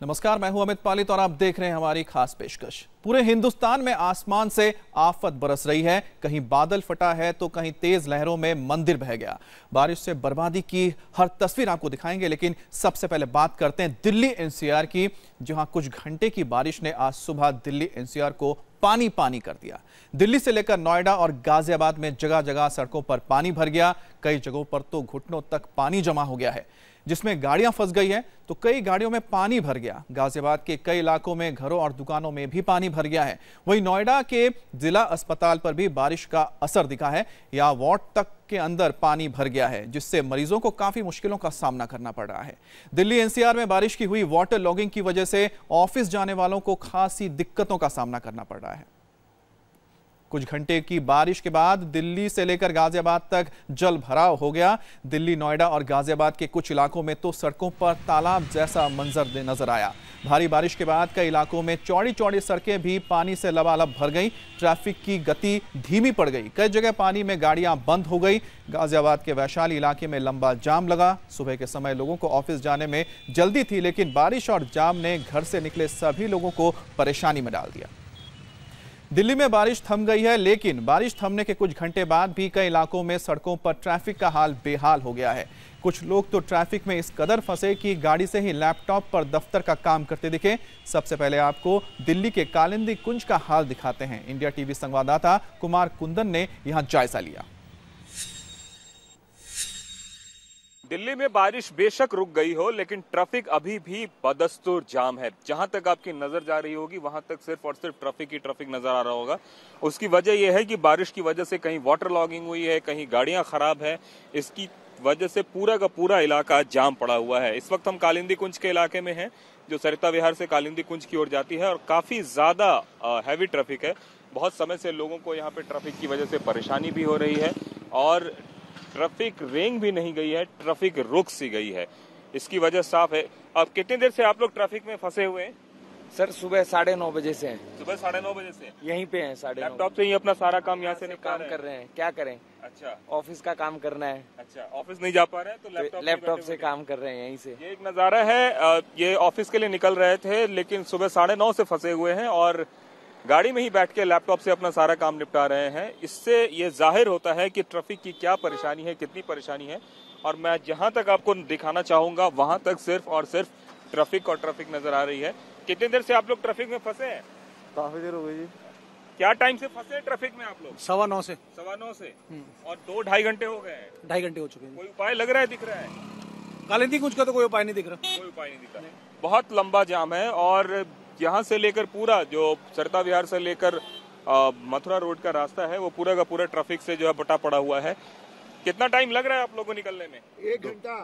नमस्कार, मैं हूं अमित पालित और आप देख रहे हैं हमारी खास पेशकश। पूरे हिंदुस्तान में आसमान से आफत बरस रही है। कहीं बादल फटा है तो कहीं तेज लहरों में मंदिर बह गया। बारिश से बर्बादी की हर तस्वीर आपको दिखाएंगे, लेकिन सबसे पहले बात करते हैं दिल्ली एनसीआर की, जहां कुछ घंटे की बारिश ने आज सुबह दिल्ली एनसीआर को पानी पानी कर दिया। दिल्ली से लेकर नोएडा और गाजियाबाद में जगह जगह सड़कों पर पानी भर गया। कई जगहों पर तो घुटनों तक पानी जमा हो गया है, जिसमें गाड़ियां फंस गई हैं तो कई गाड़ियों में पानी भर गया। गाजियाबाद के कई इलाकों में घरों और दुकानों में भी पानी भर गया है। वहीं नोएडा के जिला अस्पताल पर भी बारिश का असर दिखा है। या वार्ड तक के अंदर पानी भर गया है, जिससे मरीजों को काफी मुश्किलों का सामना करना पड़ रहा है। दिल्ली एनसीआर में बारिश की हुई वाटर लॉगिंग की वजह से ऑफिस जाने वालों को खासी दिक्कतों का सामना करना पड़ रहा है। कुछ घंटे की बारिश के बाद दिल्ली से लेकर गाजियाबाद तक जल भराव हो गया। दिल्ली, नोएडा और गाजियाबाद के कुछ इलाकों में तो सड़कों पर तालाब जैसा मंजर नजर आया। भारी बारिश के बाद कई इलाकों में चौड़ी चौड़ी सड़कें भी पानी से लबालब भर गई। ट्रैफिक की गति धीमी पड़ गई। कई जगह पानी में गाड़ियां बंद हो गई। गाजियाबाद के वैशाली इलाके में लंबा जाम लगा। सुबह के समय लोगों को ऑफिस जाने में जल्दी थी, लेकिन बारिश और जाम ने घर से निकले सभी लोगों को परेशानी में डाल दिया। दिल्ली में बारिश थम गई है, लेकिन बारिश थमने के कुछ घंटे बाद भी कई इलाकों में सड़कों पर ट्रैफिक का हाल बेहाल हो गया है। कुछ लोग तो ट्रैफिक में इस कदर फंसे कि गाड़ी से ही लैपटॉप पर दफ्तर का काम करते दिखे। सबसे पहले आपको दिल्ली के कालिंदी कुंज का हाल दिखाते हैं। इंडिया टीवी संवाददाता कुमार कुंदन ने यहां जायजा लिया। दिल्ली में बारिश बेशक रुक गई हो, लेकिन ट्रैफिक अभी भी बदस्तूर जाम है। जहां तक आपकी नजर जा रही होगी वहां तक सिर्फ और सिर्फ ट्रैफिक ही ट्रैफिक नजर आ रहा होगा। उसकी वजह यह है कि बारिश की वजह से कहीं वाटर लॉगिंग हुई है, कहीं गाड़ियां खराब है। इसकी वजह से पूरा का पूरा इलाका जाम पड़ा हुआ है। इस वक्त हम कालिंदी कुंज के इलाके में हैं, जो सरिता विहार से कालिंदी कुंज की ओर जाती है, और काफी ज्यादा हैवी ट्रैफिक है। बहुत समय से लोगों को यहाँ पे ट्रैफिक की वजह से परेशानी भी हो रही है, और ट्रैफिक रेंग भी नहीं गई है, ट्रैफिक रुक सी गई है। इसकी वजह साफ है। अब कितनी देर से आप लोग ट्रैफिक में फंसे हुए हैं? सर सुबह 9:30 बजे से हैं। सुबह 9:30 बजे से यहीं पे हैं। 9:30 लैपटॉप से ही अपना सारा काम यहाँ से काम कर रहे हैं। क्या करें? अच्छा, ऑफिस का काम करना है। अच्छा, ऑफिस नहीं जा पा रहे हैं तो लैपटॉप से काम कर रहे हैं यहीं से। ये एक नजारा है। ये ऑफिस के लिए निकल रहे थे, लेकिन सुबह 9:30 से फंसे हुए हैं और गाड़ी में ही बैठ के लैपटॉप से अपना सारा काम निपटा रहे हैं। इससे ये जाहिर होता है कि ट्रैफिक की क्या परेशानी है, कितनी परेशानी है। और मैं जहां तक आपको दिखाना चाहूंगा वहां तक सिर्फ और सिर्फ ट्रैफिक और ट्रैफिक नजर आ रही है। कितनी देर से आप लोग ट्रैफिक में फंसे हैं? काफी देर हो गई जी। क्या टाइम से फंसे ट्रैफिक में आप लोग? 9:15 से। 9:15 से। और 2-2.5 घंटे हो गए हैं। 2.5 घंटे हो चुके हैं। कोई उपाय लग रहा है, दिख रहा है? कालिंदी कुंज का तो कोई उपाय नहीं दिख रहा। कोई उपाय नहीं दिख रहा। बहुत लंबा जाम है, और यहाँ से लेकर पूरा जो सरिता विहार से लेकर मथुरा रोड का रास्ता है, वो पूरा का पूरा ट्रैफिक से जो है बटा पड़ा हुआ है। कितना टाइम लग रहा है आप लोगों को निकलने में? 1 घंटा।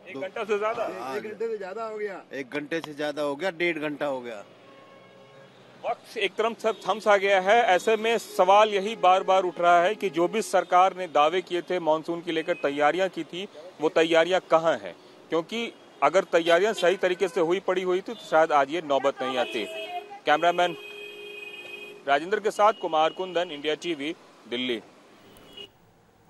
1 घंटा से ज्यादा? 1 घंटे से ज्यादा हो गया। 1 घंटे से ज्यादा हो गया, 1.5 घंटा हो गया। वक्त एक तरफ सब थम सा गया है। ऐसे में सवाल यही बार बार उठ रहा है कि जो भी सरकार ने दावे किए थे, मानसून की लेकर तैयारियां की थी, वो तैयारियां कहाँ हैं? क्योंकि अगर तैयारियां सही तरीके से पड़ी हुई थी तो शायद आज ये नौबत नहीं आती। कैमरामैन राजेंद्र के साथ कुमार कुंदन, इंडिया टीवी, दिल्ली।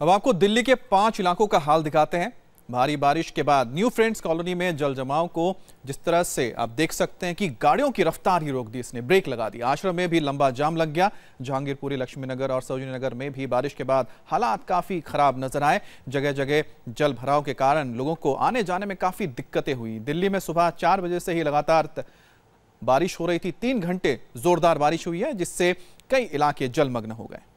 अब आपको दिल्ली के 5 इलाकों का हाल दिखाते हैं। भारी बारिश के बाद न्यू फ्रेंड्स कॉलोनी में जल जमाव को जिस तरह से आप देख सकते हैं कि गाड़ियों की रफ्तार ही रोक दी, इसने ब्रेक लगा दी। आश्रम में भी लंबा जाम लग गया। जहांगीरपुरी, लक्ष्मी नगर और सरोजिनी नगर में भी बारिश के बाद हालात काफी खराब नजर आए। जगह जगह जल भराव के कारण लोगों को आने जाने में काफी दिक्कतें हुई। दिल्ली में सुबह 4 बजे से ही लगातार बारिश हो रही थी। 3 घंटे जोरदार बारिश हुई है, जिससे कई इलाके जलमग्न हो गए।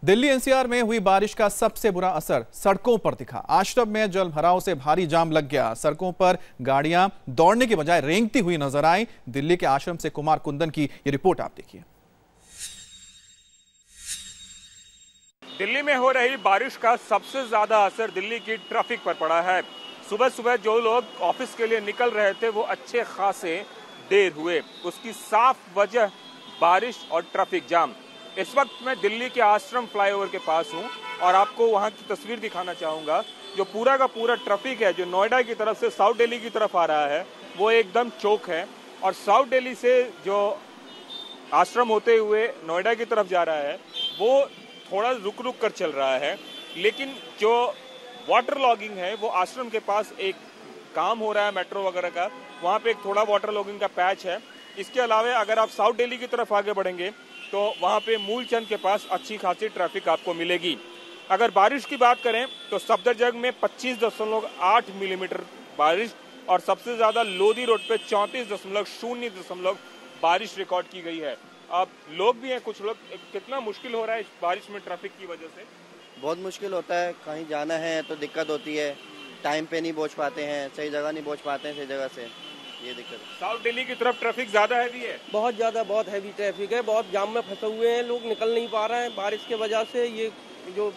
दिल्ली एनसीआर में हुई बारिश का सबसे बुरा असर सड़कों पर दिखा। आश्रम में जल भराव से भारी जाम लग गया। सड़कों पर गाड़ियां दौड़ने के बजाय रेंगती हुई नजर आई। दिल्ली के आश्रम से कुमार कुंदन की ये रिपोर्ट आप देखिए। दिल्ली में हो रही बारिश का सबसे ज्यादा असर दिल्ली की ट्रैफिक पर पड़ा है। सुबह सुबह जो लोग ऑफिस के लिए निकल रहे थे वो अच्छे खासे देर हुए। उसकी साफ वजह बारिश और ट्रैफिक जाम। इस वक्त मैं दिल्ली के आश्रम फ्लाईओवर के पास हूं और आपको वहां की तस्वीर दिखाना चाहूंगा। जो पूरा का पूरा ट्रैफिक है, जो नोएडा की तरफ से साउथ दिल्ली की तरफ आ रहा है, वो एकदम चौक है। और साउथ दिल्ली से जो आश्रम होते हुए नोएडा की तरफ जा रहा है, वो थोड़ा रुक रुक कर चल रहा है। लेकिन जो वाटर लॉगिंग है वो आश्रम के पास एक काम हो रहा है मेट्रो वगैरह का, वहाँ पे एक थोड़ा वाटर लॉगिंग का पैच है। इसके अलावा अगर आप साउथ दिल्ली की तरफ आगे बढ़ेंगे तो वहाँ पे मूलचंद के पास अच्छी खासी ट्रैफिक आपको मिलेगी। अगर बारिश की बात करें तो सफदरजंग में 25.8 मिलीमीटर बारिश और सबसे ज्यादा लोधी रोड पे 34.0 बारिश रिकॉर्ड की गई है। अब लोग भी हैं, कुछ लोग, कितना मुश्किल हो रहा है इस बारिश में ट्रैफिक की वजह से? बहुत मुश्किल होता है, कहीं जाना है तो दिक्कत होती है, टाइम पे नहीं पहुंच पाते हैं, सही जगह नहीं पहुंच पाते हैं, सही जगह से, ये दिक्कत है। साउथ दिल्ली की तरफ ट्रैफिक ज्यादा हैवी है? बहुत ज्यादा, बहुत हैवी ट्रैफिक है, बहुत जाम में फंसे हुए हैं लोग, निकल नहीं पा रहे हैं बारिश की वजह से। ये जो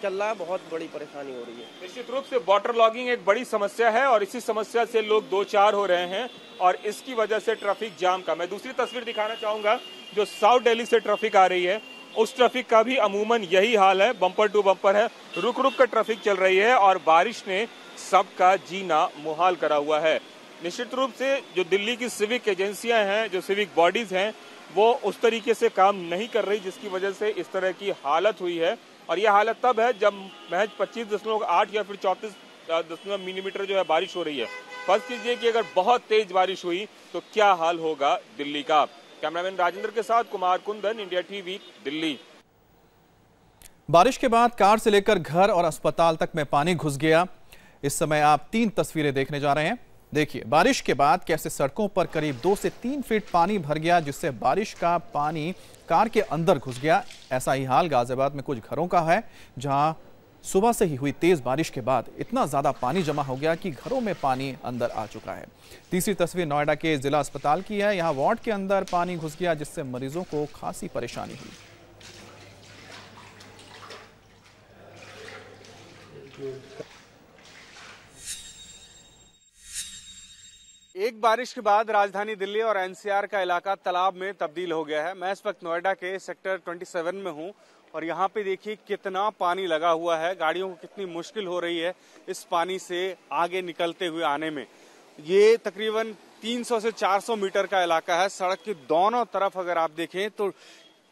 चल रहा है बहुत बड़ी परेशानी हो रही है। निश्चित रूप से वाटर लॉगिंग एक बड़ी समस्या है और इसी समस्या से लोग दो चार हो रहे हैं और इसकी वजह से ट्रैफिक जाम का। मैं दूसरी तस्वीर दिखाना चाहूंगा जो साउथ दिल्ली से ट्रैफिक आ रही है, उस ट्रैफिक का भी अमूमन यही हाल है, बम्पर टू बम्पर है, रुक रुक कर ट्रैफिक चल रही है और बारिश ने सबका जीना मुहाल करा हुआ है। निश्चित रूप से जो दिल्ली की सिविक एजेंसियां हैं, जो सिविक बॉडीज हैं, वो उस तरीके से काम नहीं कर रही जिसकी वजह से इस तरह की हालत हुई है। और यह हालत तब है जब महज 25.8 या फिर 34 मिलीमीटर जो है बारिश हो रही है। फर्ज कीजिए कि अगर बहुत तेज बारिश हुई तो क्या हाल होगा दिल्ली का। कैमरामैन राजेंद्र के साथ कुमार कुंदन, इंडिया टीवी, दिल्ली। बारिश के बाद कार से लेकर घर और अस्पताल तक में पानी घुस गया। इस समय आप 3 तस्वीरें देखने जा रहे हैं। देखिए बारिश के बाद कैसे सड़कों पर करीब 2 से 3 फीट पानी भर गया, जिससे बारिश का पानी कार के अंदर घुस गया। ऐसा ही हाल गाजियाबाद में कुछ घरों का है, जहां सुबह से ही हुई तेज बारिश के बाद इतना ज्यादा पानी जमा हो गया कि घरों में पानी अंदर आ चुका है। तीसरी तस्वीर नोएडा के जिला अस्पताल की है। यहां वार्ड के अंदर पानी घुस गया, जिससे मरीजों को खासी परेशानी हुई। एक बारिश के बाद राजधानी दिल्ली और एनसीआर का इलाका तालाब में तब्दील हो गया है। मैं इस वक्त नोएडा के सेक्टर 27 में हूं और यहाँ पे देखिए कितना पानी लगा हुआ है। गाड़ियों को कितनी मुश्किल हो रही है इस पानी से आगे निकलते हुए आने में। ये तकरीबन 300 से 400 मीटर का इलाका है। सड़क के दोनों तरफ अगर आप देखें तो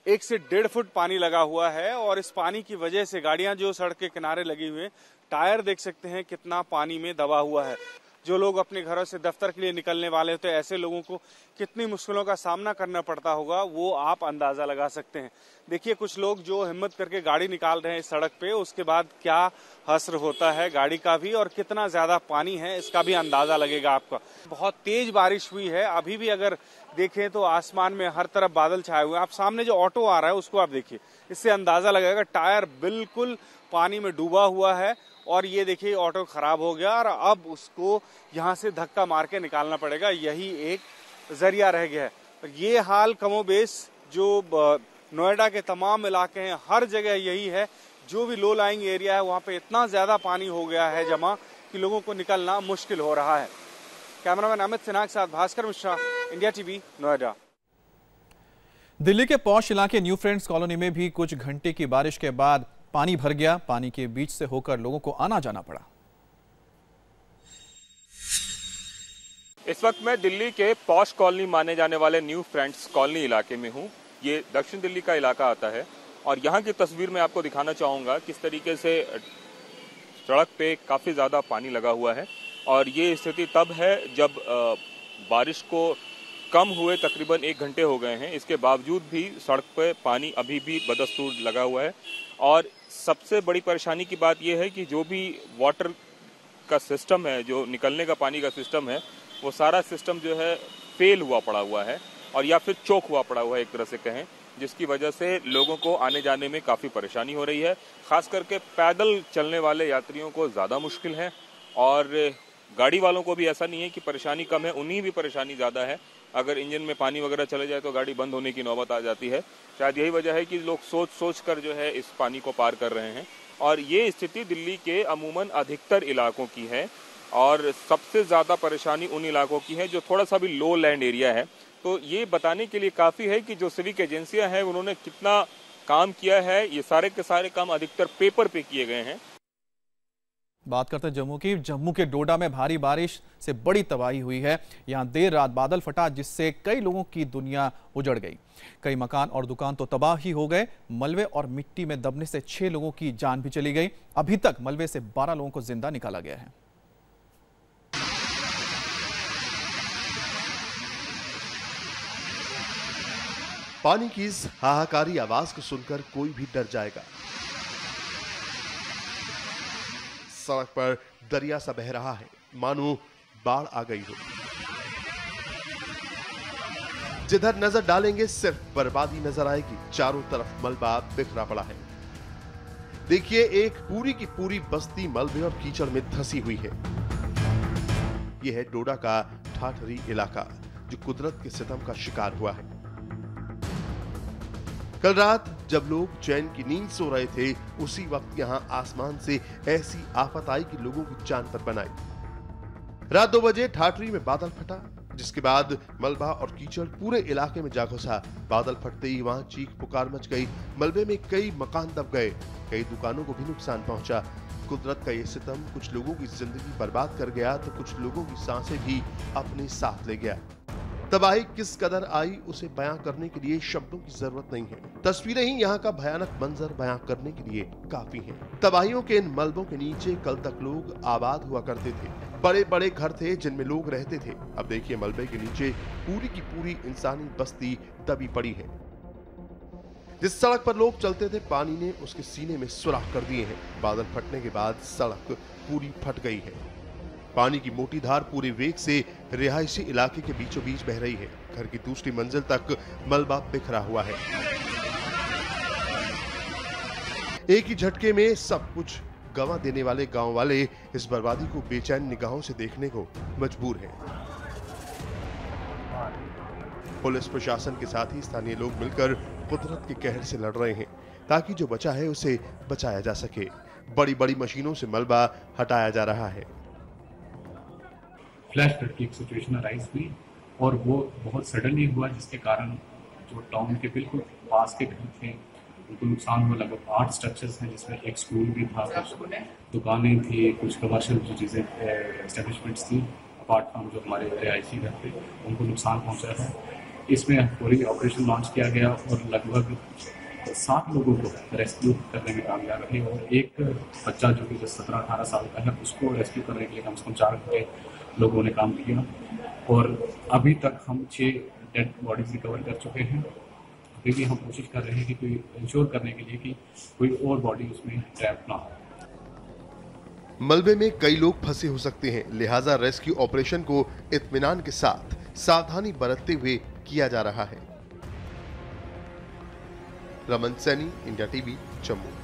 1 से 1.5 फुट पानी लगा हुआ है और इस पानी की वजह से गाड़ियां जो सड़क के किनारे लगी हुई हैं, टायर देख सकते हैं कितना पानी में दबा हुआ है। जो लोग अपने घरों से दफ्तर के लिए निकलने वाले होते हैं, ऐसे लोगों को कितनी मुश्किलों का सामना करना पड़ता होगा वो आप अंदाजा लगा सकते हैं। देखिए कुछ लोग जो हिम्मत करके गाड़ी निकाल रहे हैं इस सड़क पे, उसके बाद क्या हश्र होता है गाड़ी का भी और कितना ज्यादा पानी है इसका भी अंदाजा लगेगा आपका। बहुत तेज बारिश हुई है। अभी भी अगर देखें तो आसमान में हर तरफ बादल छाए हुए हैं। आप सामने जो ऑटो आ रहा है उसको आप देखिए, इससे अंदाजा लगेगा टायर बिल्कुल पानी में डूबा हुआ है और ये देखिए ऑटो खराब हो गया और अब उसको यहाँ से धक्का मार के निकालना पड़ेगा, यही एक जरिया रह गया है। ये हाल कमोबेश जो नोएडा के तमाम इलाके हैं, हर जगह यही है। जो भी लो लाइंग एरिया है वहाँ पे इतना ज्यादा पानी हो गया है जमा कि लोगों को निकलना मुश्किल हो रहा है। कैमरामैन अमित सिन्हा के साथ भास्कर मिश्रा, इंडिया टीवी, नोएडा। दिल्ली के पॉश इलाके न्यू फ्रेंड्स कॉलोनी में भी कुछ घंटे की बारिश के बाद पानी भर गया। पानी के बीच से होकर लोगों को आना जाना पड़ा। इस वक्त मैं दिल्ली के पॉश कॉलोनी माने जाने वाले न्यू फ्रेंड्स कॉलोनी इलाके में हूं। ये दक्षिण दिल्ली का इलाका आता है और यहाँ की तस्वीर मैं आपको दिखाना चाहूंगा किस तरीके से सड़क पे काफी ज्यादा पानी लगा हुआ है। और ये स्थिति तब है जब बारिश को कम हुए तकरीबन 1 घंटे हो गए हैं, इसके बावजूद भी सड़क पे पानी अभी भी बदस्तूर लगा हुआ है। और सबसे बड़ी परेशानी की बात यह है कि जो भी वाटर का सिस्टम है, जो निकलने का पानी का सिस्टम है, वो सारा सिस्टम जो है फेल हुआ पड़ा हुआ है और या फिर चोक हुआ पड़ा हुआ है एक तरह से कहें, जिसकी वजह से लोगों को आने जाने में काफ़ी परेशानी हो रही है। खास करके पैदल चलने वाले यात्रियों को ज़्यादा मुश्किल है और गाड़ी वालों को भी ऐसा नहीं है कि परेशानी कम है, उन्हीं भी परेशानी ज़्यादा है। अगर इंजन में पानी वगैरह चले जाए तो गाड़ी बंद होने की नौबत आ जाती है। शायद यही वजह है कि लोग सोच सोच कर जो है इस पानी को पार कर रहे हैं। और ये स्थिति दिल्ली के अमूमन अधिकतर इलाकों की है और सबसे ज़्यादा परेशानी उन इलाकों की है जो थोड़ा सा भी लो लैंड एरिया है। तो ये बताने के लिए काफ़ी है कि जो सिविक एजेंसियां हैं उन्होंने कितना काम किया है। ये सारे के सारे काम अधिकतर पेपर पे किए गए हैं। बात करते हैं जम्मू की। जम्मू के डोडा में भारी बारिश से बड़ी तबाही हुई है। यहां देर रात बादल फटा जिससे कई लोगों की दुनिया उजड़ गई। कई मकान और दुकान तो तबाह ही हो गए। मलबे और मिट्टी में दबने से 6 लोगों की जान भी चली गई। अभी तक मलबे से 12 लोगों को जिंदा निकाला गया है। पानी की इस हाहाकारी आवाज को सुनकर कोई भी डर जाएगा। सड़क पर दरिया सा बह रहा है, मानो बाढ़ आ गई हो। जिधर नजर डालेंगे सिर्फ बर्बादी नजर आएगी। चारों तरफ मलबा बिखरा पड़ा है। देखिए, एक पूरी की पूरी बस्ती मलबे और कीचड़ में धंसी हुई है। यह है डोडा का ठाठरी इलाका, जो कुदरत के सितम का शिकार हुआ है। कल रात जब लोग चैन की नींद सो रहे थे, उसी वक्त यहां आसमान से ऐसी आफत आई कि लोगों की जान पर बनाई। रात 2 बजे ठाठरी में बादल फटा, जिसके बाद मलबा और कीचड़ पूरे इलाके में जा घुसा। बादल फटते ही वहां चीख पुकार मच गई। मलबे में कई मकान दब गए, कई दुकानों को भी नुकसान पहुंचा। कुदरत का यह सितम कुछ लोगों की जिंदगी बर्बाद कर गया तो कुछ लोगों की सांसें भी अपने साथ ले गया। तबाही किस कदर आई उसे बयां करने के लिए शब्दों की जरूरत नहीं है। तस्वीरें ही यहाँ का भयानक मंजर बयां करने के लिए काफी हैं। तबाहियों के इन मलबों के नीचे कल तक लोग आबाद हुआ करते थे। बड़े बड़े घर थे जिनमें लोग रहते थे। अब देखिए, मलबे के नीचे पूरी की पूरी इंसानी बस्ती दबी पड़ी है। जिस सड़क पर लोग चलते थे, पानी ने उसके सीने में सुराख कर दिए हैं। बादल फटने के बाद सड़क पूरी फट गई है। पानी की मोटी धार पूरे वेग से रिहायशी इलाके के बीचों बीच बह रही है। घर की दूसरी मंजिल तक मलबा बिखरा हुआ है। एक ही झटके में सब कुछ गंवा देने वाले गांव वाले इस बर्बादी को बेचैन निगाहों से देखने को मजबूर हैं। पुलिस प्रशासन के साथ ही स्थानीय लोग मिलकर कुदरत के कहर से लड़ रहे हैं, ताकि जो बचा है उसे बचाया जा सके। बड़ी बड़ी मशीनों से मलबा हटाया जा रहा है। फ्लैश फ्लड की एक सिचुएशन अराइज हुई और वो बहुत सडनली हुआ, जिसके कारण जो टाउन के बिल्कुल पास के घर थे उनको नुकसान हुआ। लगभग 8 स्ट्रक्चर्स हैं, जिसमें एक स्कूल भी था, कुछ दुकानें थी, कुछ कमर्शियल जो चीज़ें एस्टेब्लिशमेंट्स थी, अपार्ट फ्रॉम जो हमारे रिहायशी घर थे उनको नुकसान पहुँचा है। इसमें पूरी ऑपरेशन लॉन्च किया गया और लगभग 7 लोगों को रेस्क्यू करने में कामयाब रहे और एक बच्चा जो कि 17-18 साल का है उसको रेस्क्यू करने के लिए कम से कम 4 घंटे लोगों ने काम किया और अभी तक हम 6 डेड बॉडीज रिकवर कर चुके हैं। अभी भी हम कोशिश कर रहे हैं कि कोई इंश्योर करने के लिए कि कोई और बॉडी उसमें ट्रैप ना हो। मलबे में कई लोग फंसे हो सकते हैं, लिहाजा रेस्क्यू ऑपरेशन को इत्मीनान के साथ सावधानी बरतते हुए किया जा रहा है। Raman Saini, India TV, Jammu.